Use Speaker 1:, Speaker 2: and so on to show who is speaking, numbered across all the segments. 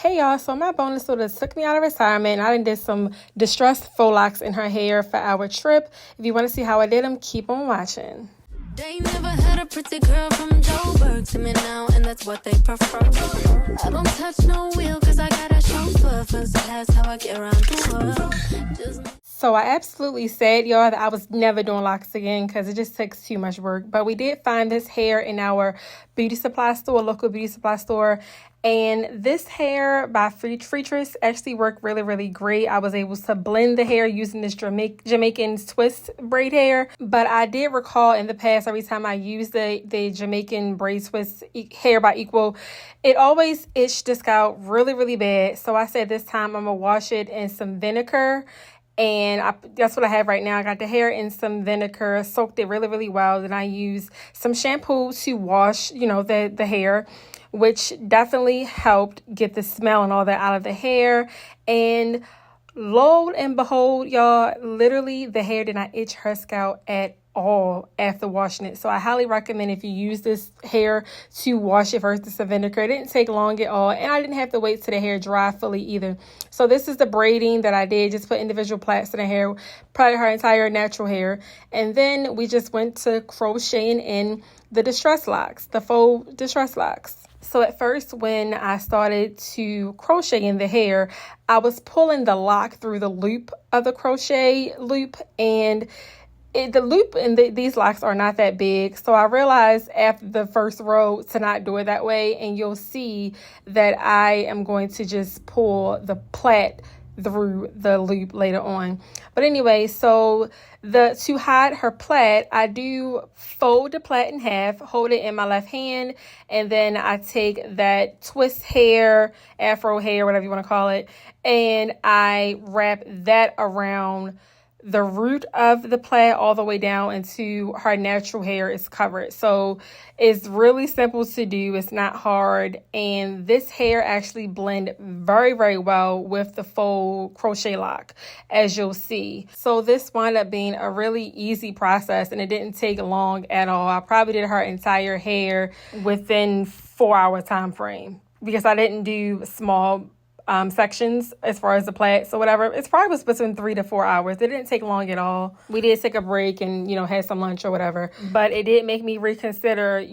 Speaker 1: Hey y'all, so my bonus daughter took me out of retirement and I did some distressed faux locks in her hair for our trip. If you want to see how I did them, keep on watching.
Speaker 2: They never had a pretty girl from Joburg to me now, and that's what they prefer. I don't touch no wheel cause I got a chauffeur, so that's how I get around the world.
Speaker 1: So I absolutely said, y'all, that I was never doing locks again because it just takes too much work. But we did find this hair in our beauty supply store, local beauty supply store. And this hair by Freetress actually worked really, really great. I was able to blend the hair using this Jamaican twist braid hair. But I did recall in the past, every time I used the Jamaican braid twist hair by Equal, it always itched the scalp really, really bad. So I said this time I'm going to wash it in some vinegar. And that's what I have right now. I got the hair in some vinegar, soaked it really, really well. Then I used some shampoo to wash, the hair, which definitely helped get the smell and all that out of the hair. And lo and behold, y'all, literally the hair did not itch her scalp at all after washing it. So I highly recommend if you use this hair to wash it first with some vinegar. It didn't take long at all, and I didn't have to wait till the hair dry fully either. So this is the braiding that I did, just put individual plaits in the hair, probably her entire natural hair. And then we just went to crocheting in the distress locks, the faux distress locks. So at first, when I started to crochet in the hair, I was pulling the lock through the loop of the crochet loop, and the loop in these locks are not that big. So I realized after the first row to not do it that way, and you'll see that I am going to just pull the plait through the loop later on. But anyway, so to hide her plait, I do fold the plait in half, hold it in my left hand, and then I take that twist hair, afro hair, whatever you want to call it, and I wrap that around the root of the plait all the way down into her natural hair is covered. So it's really simple to do. It's not hard. And this hair actually blend very, very well with the faux crochet lock, as you'll see. So this wound up being a really easy process, and it didn't take long at all. I probably did her entire hair within 4-hour time frame because I didn't do small sections as far as the plait. So whatever, it's probably was between 3 to 4 hours. It didn't take long at all. We did take a break and, had some lunch or whatever, but it did make me reconsider,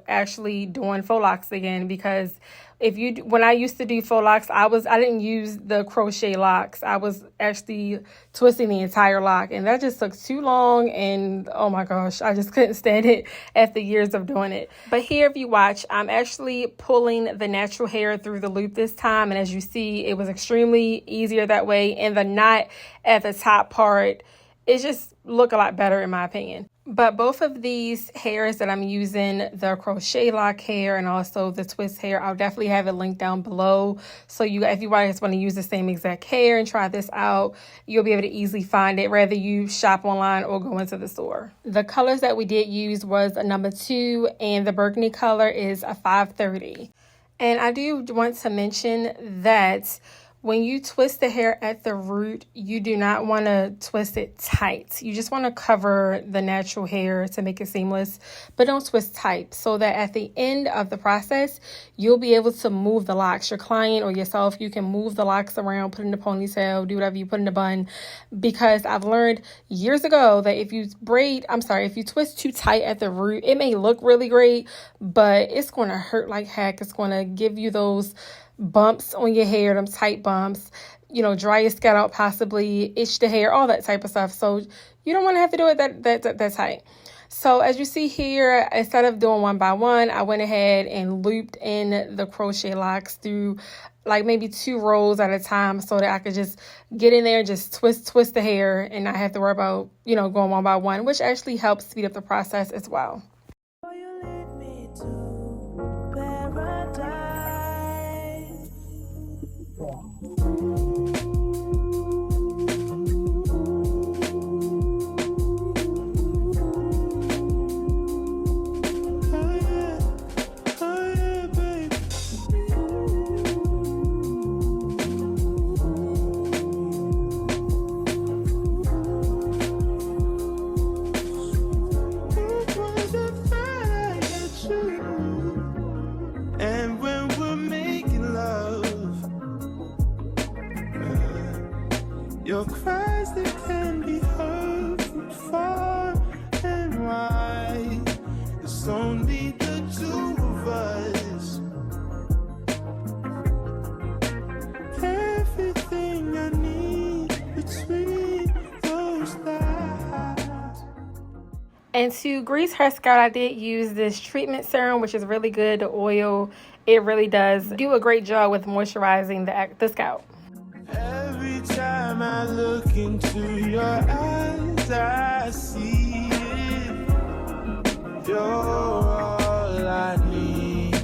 Speaker 1: actually doing faux locks again, because when I used to do faux locks, I didn't use the crochet locks. I was actually twisting the entire lock, and that just took too long, and oh my gosh, I just couldn't stand it after years of doing it. But here, if you watch, I'm actually pulling the natural hair through the loop this time, and as you see, it was extremely easier that way, and the knot at the top part, it just looked a lot better in my opinion. But both of these hairs that I'm using, the crochet lock hair and also the twist hair, I'll definitely have it linked down below. So if you guys want to use the same exact hair and try this out, you'll be able to easily find it, whether you shop online or go into the store. The colors that we did use was a number 2, and the burgundy color is a 530. And I do want to mention that when you twist the hair at the root, you do not want to twist it tight. You just want to cover the natural hair to make it seamless, but don't twist tight, so that at the end of the process, you'll be able to move the locks. Your client or yourself, you can move the locks around, put in the ponytail, do whatever you put in the bun, because I've learned years ago that if you twist too tight at the root, it may look really great, but it's going to hurt like heck. It's going to give you those bumps on your hair, them tight bumps, dry your scalp out, possibly itch the hair, all that type of stuff. So you don't want to have to do it that tight. So as you see here, instead of doing one by one, I went ahead and looped in the crochet locks through like maybe 2 rows at a time, so that I could just get in there and just twist the hair and not have to worry about, going one by one, which actually helps speed up the process as well.
Speaker 3: your cries that can be heard from far and wide. It's only the two of us. Everything I need between those thighs.
Speaker 1: And to grease her scalp, I did use this treatment serum, which is really good. The oil, it really does do a great job with moisturizing the scalp.
Speaker 3: Every time I look into your eyes, I see it. You're all I need.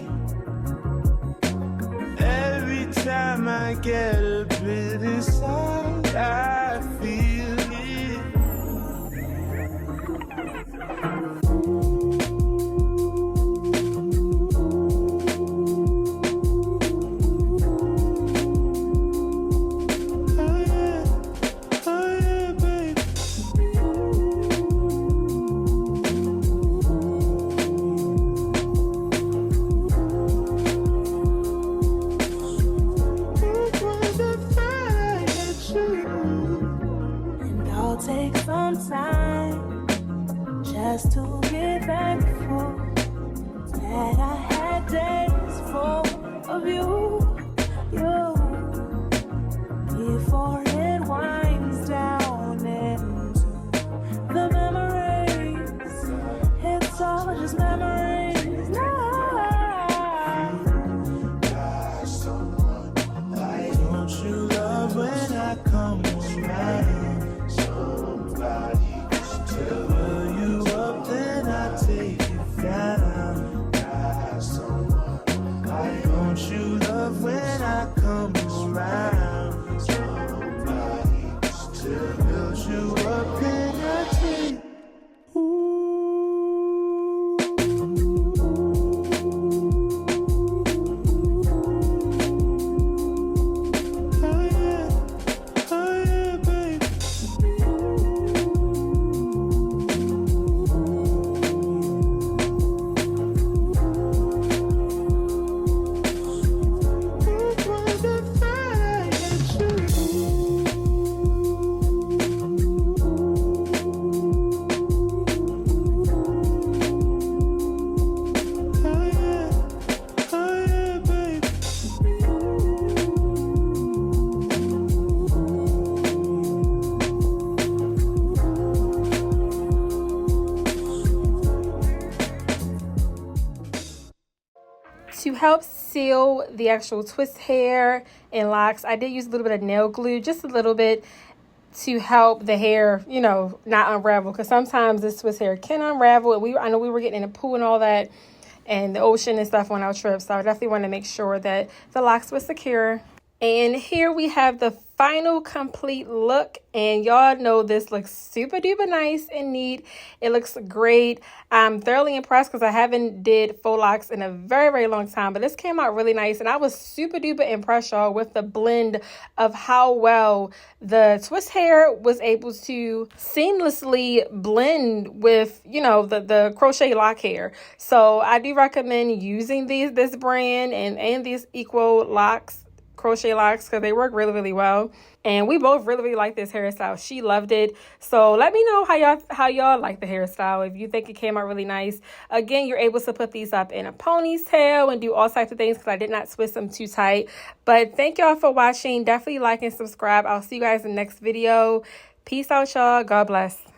Speaker 3: Every time I get a bit inside, I feel it.
Speaker 2: Take some time just to be thankful that I had days full of you before it winds down into the memories. It's all just memories now.
Speaker 3: Someone like don't you love when I come around? Fill you up, then I take it down. Got someone like don't you love when I come around? Somebody to build you up, then I take.
Speaker 1: To help seal the actual twist hair and locks, I did use a little bit of nail glue, just a little bit, to help the hair, not unravel. Because sometimes this twist hair can unravel. And I know we were getting in the pool and all that, and the ocean and stuff on our trip. So I definitely want to make sure that the locks were secure. And here we have the final complete look, and y'all know this looks super duper nice and neat. It looks great. I'm thoroughly impressed because I haven't did faux locks in a very, very long time, but this came out really nice, and I was super duper impressed, y'all, with the blend of how well the twist hair was able to seamlessly blend with, the crochet lock hair. So I do recommend using this brand and these equal locks, crochet locks, because they work really, really well. And we both really, really like this hairstyle. She loved it. So let me know how y'all like the hairstyle. If you think it came out really nice. Again, you're able to put these up in a ponytail and do all types of things, because I did not twist them too tight. But thank y'all for watching. Definitely like and subscribe. I'll see you guys in the next video. Peace out, y'all. God bless.